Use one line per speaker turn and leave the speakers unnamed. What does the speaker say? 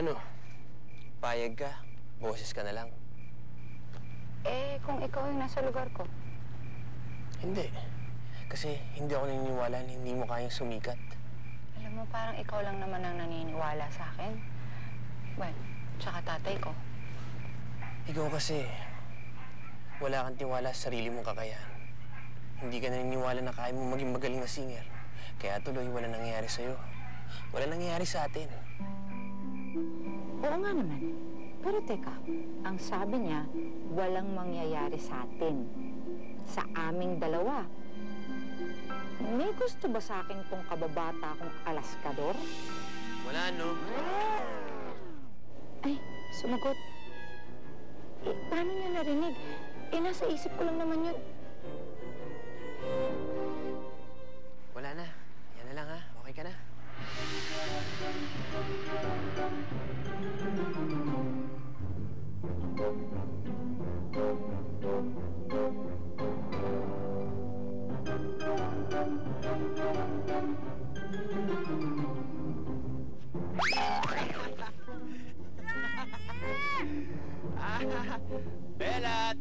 Ano? Payag ka? Boses ka na lang.
Eh, kung ikaw yung nasa lugar ko?
Hindi. Kasi hindi ako naniniwala na hindi mo kayang sumikat.
Alam mo, parang ikaw lang naman ang naniniwala sa akin. Well, tsaka tatay ko.
Ikaw kasi, wala kang tiwala sa sarili mong kakayahan. Hindi ka naniniwala na kaya mo maging magaling na singer. Kaya tuloy, wala nangyayari sa'yo. Wala nangyayari sa atin.
Oo nga naman. Pero teka, ang sabi niya, walang mangyayari sa atin. Sa aming dalawa. May gusto ba sa akin tong kababata kong alaskador?
Wala, no?
Ay, sumagot. Eh, paano niya narinig? Eh, nasa isip ko lang naman yun.
Wala na. Yan na lang, ha? Okay ka na? Belat!